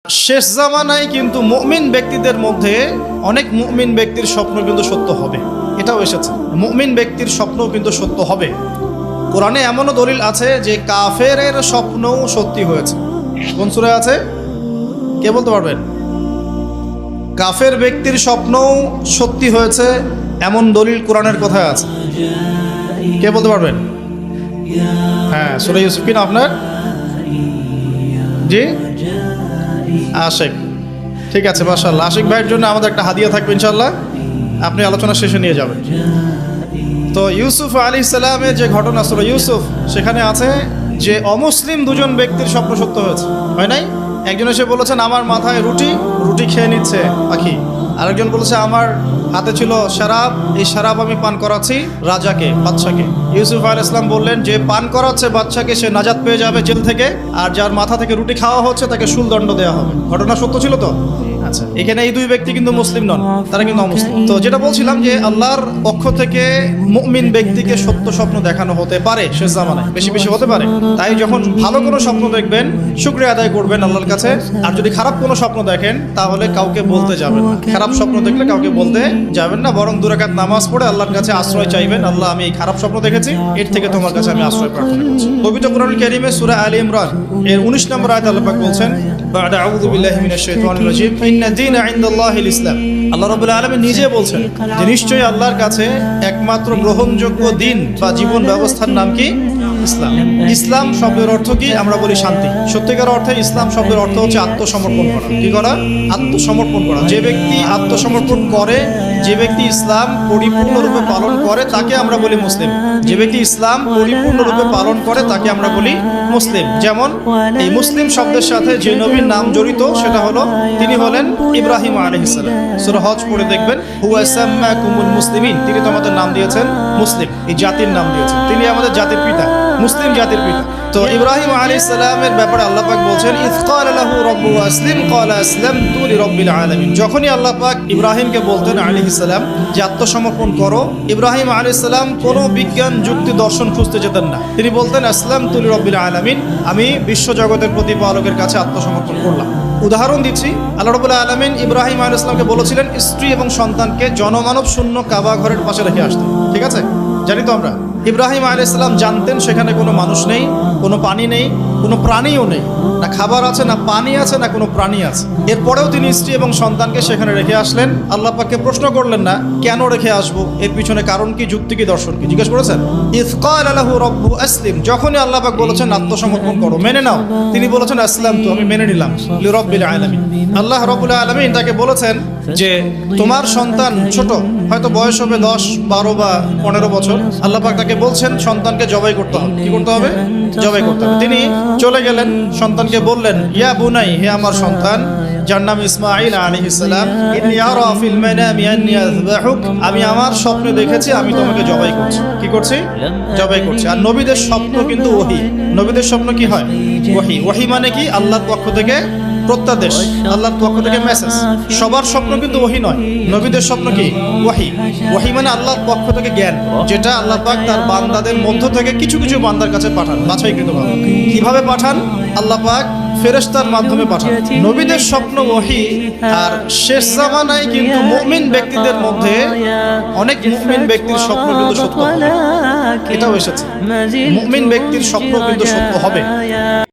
শেষ জামানায় কিন্তু মুমিন ব্যক্তিদের মধ্যে অনেক মুমিন ব্যক্তির স্বপ্ন কিন্তু সত্য হবে, এটাও এসেছে। মুমিন ব্যক্তির স্বপ্নও কিন্তু সত্য হবে। কোরআনে এমনও দলিল আছে যে কাফেরের স্বপ্নও সত্যি হয়েছে। কোন সূরায় আছে কে বলতে পারবেন? কাফের ব্যক্তির স্বপ্নও সত্যি হয়েছে এমন দলিল কোরআনের কথায় আছে, কে বলতে পারবেন? হ্যাঁ, সূরা ইউসুফ কিনা আপনার? জি আশিক, ঠিক আছে, মাশাআল্লাহ। আশিক ভাইয়ের জন্য আমাদের একটা হাদিয়া থাকবে ইনশাআল্লাহ, আপনি আলোচনা শেষে নিয়ে যাবেন। তো ইউসুফ আলাইহিস সালামের যে ঘটনা সূরা ইউসুফ, সেখানে আছে যে অমুসলিম দুজন ব্যক্তির স্বপ্ন সত্য হয়েছে, হয় নাই? একজন এসে বলেছেন আমার মাথায় রুটি খেয়ে নিচ্ছে পাখি, আরেকজন বলেছে আমার হাতে ছিল শরাব, এই শরাব আমি পান করাচ্ছি রাজাকে, বাদশাকে। ইউসুফ আলাইহিস সালাম বললেন যে পান করাচ্ছে বাদশাকে সে নাজাত পেয়ে যাবে জেল থেকে, আর যার মাথা থেকে রুটি খাওয়া হচ্ছে তাকে শুলদণ্ড দেওয়া হবে। ঘটনা সত্য ছিল তো? আচ্ছা, এখানে এই দুই ব্যক্তি কিন্তু মুসলিম নন, তারা কিন্তু অমুসলিম। তো যেটা বলছিলাম যে আল্লাহর পক্ষ থেকে মুমিন ব্যক্তিকে সত্য স্বপ্ন দেখানো হতে পারে শেষ জামানায়, বেশি বেশি হতে পারে। তাই যখন ভালো কোনো স্বপ্ন দেখবেন শুকরিয়া আদায় করবেন আল্লাহর কাছে, আর যদি খারাপ কোনো স্বপ্ন দেখেন তাহলে কাউকে বলতে যাবেন না। খারাপ স্বপ্ন দেখলে কাউকে বলতে যাবেন না, বরং 2 রাকাত নামাজ পড়ে আল্লাহর কাছে আশ্রয় চাইবেন। আল্লাহ, আমি এই খারাপ স্বপ্ন দেখেছি, এর থেকে তোমার কাছে আমি আশ্রয় প্রার্থনা করছি। পবিত্র কোরআনুল কারীমে সূরা আলে ইমরান এর 19 নম্বর আয়াতে আল্লাহ পাক বলছেন, বা'দা আউযু বিল্লাহি মিনাশ শাইতানির রাজীম, ইন্না দীনা ইনদাল্লাহিল ইসলাম। আল্লাহ রাব্বুল আলামিন নিজে বলছেন যে নিশ্চয়ই আল্লাহর কাছে একমাত্র গ্রহণযোগ্য দিন বা জীবন ব্যবস্থার নাম কি? ইসলাম। ইসলাম শব্দের অর্থ কি? আমরা বলি শান্তি। সত্যিকার অর্থে ইসলাম শব্দের অর্থ হচ্ছে আত্মসমর্পণ করা। কি করা? আত্মসমর্পণ করা। যে ব্যক্তি আত্মসমর্পণ করে, যে ব্যক্তি ইসলাম পরিপূর্ণরূপে পালন করে, তাকে আমরা বলি মুসলিম। যে ব্যক্তি ইসলাম পরিপূর্ণরূপে পালন করে তাকে আমরা বলি মুসলিম। যেমন এই মুসলিম শব্দের সাথে যে নবীর নাম জড়িত সেটা হলো, তিনি হলেন ইব্রাহিম আলাইহিস সালাম। সূরা হজ পড়ে দেখবেন, হুয়া সাম্মাকুমুল মুসলিমিন, তিনি তোমাদের নাম দিয়েছেন মুসলিম, এই জাতির নাম দিয়েছেন। তিনি আমাদের জাতির পিতা, মুসলিম জাতির পিতা। তো ইব্রাহিম আলাইহিস সালামের ব্যাপারে আল্লাহ পাক বলছেন, ইয ক্বালা লাহু রাব্বুহু আসলিম ক্বালা আসলামতু লিরাব্বিল আলামিন। যখনই আল্লাহ পাক ইব্রাহিমকে বলতেন আলাইহিস সালাম যে আত্মসমর্পণ করো, ইব্রাহিম আলাইহিস সালাম কোনো বিজ্ঞান যুক্তি দর্শন খুঁজতে যেতেন না। তিনি বলতেন আসলামতু লিরাব্বিল আলামিন, আমি বিশ্বজগতের প্রতিপালকের কাছে আত্মসমর্পণ করলাম। উদাহরণ দিচ্ছি, আল্লাহ রাব্বুল আলামিন ইব্রাহিম আলাইহিস সালামকে বলেছিলেন স্ত্রী এবং সন্তানকে জনমানব শূন্য কাবা ঘরের পাশে রেখে আসতে। ঠিক আছে, জানি তো আমরা। ইব্রাহিম আলাইহিস সালাম জানতেন সেখানে কোনো মানুষ নেই, কোনো পানি নেই, কোনো প্রাণীও নেই, না খাবার আছে, না পানি আছে, না কোনো প্রাণী আছে। এরপরেও তিনি স্ত্রী এবং সন্তানকে সেখানে রেখে আসলেন। আল্লাহ পাককে প্রশ্ন করলেন না কেন রেখে আসবো, এর পিছনে কারণ কি, যুক্তি কি, দর্শন কি, জিজ্ঞেস করেছেন। ইয ক্বালা লাহু রাব্বুহু আসলিম, যখনই আল্লাহ পাক বলেছেন আত্মসমর্পণ করো, মেনে নাও, তিনি বলেছেন আসলামতু, আমি মেনে নিলাম, লিরাব্বিল আলামিন। আল্লাহ রাব্বুল আলামিন তাকে বলেছেন যে তোমার সন্তান ছোট, হয়তো বয়স হবে 10, 12 বা 15 বছর। আল্লাহ পাক তাকে বলছেন সন্তানকে জবাই করতে হবে। কি করতে হবে? জবাই করতে হবে। তিনি চলে গেলেন, সন্তানকে বললেন, ইয়া বুনাই, হে আমার সন্তান, যার নাম ইসমাঈল আলাইহিস সালাম, ইন্নী আরা ফিল মানামি আন্নী আযবাহুক, আমি আমার স্বপ্নে দেখেছি আমি তোমাকে জবাই করছি। কি করছি? জবাই করছি। আর নবীদের স্বপ্ন কিন্তু ওহী। নবীদের স্বপ্ন কি হয়? ওহী। ওহী মানে কি? আল্লাহর পক্ষ থেকে প্রত্যাদেশ, আল্লাহর পক্ষ থেকে মেসেজ। সবার স্বপ্ন কিন্তু ওহী নয়, নবীদের স্বপ্ন কি? ওহী। ওহী মানে আল্লাহর পক্ষ থেকে জ্ঞান, যেটা আল্লাহ পাক তার বান্দাদের মধ্য থেকে কিছু কিছু বান্দার কাছে পাঠান, বাছাইকৃতভাবে। কিভাবে পাঠান? আল্লাহ পাক ফেরেশতার মাধ্যমে পাঠান। নবীদের স্বপ্ন ওহী। আর শেষ জামানায় কিন্তু মুমিন ব্যক্তিদের মধ্যে অনেক মুমিন ব্যক্তির স্বপ্ন কিন্তু সত্য হবে, এটাও এসেছে। মুমিন ব্যক্তির স্বপ্ন কিন্তু সত্য হবে।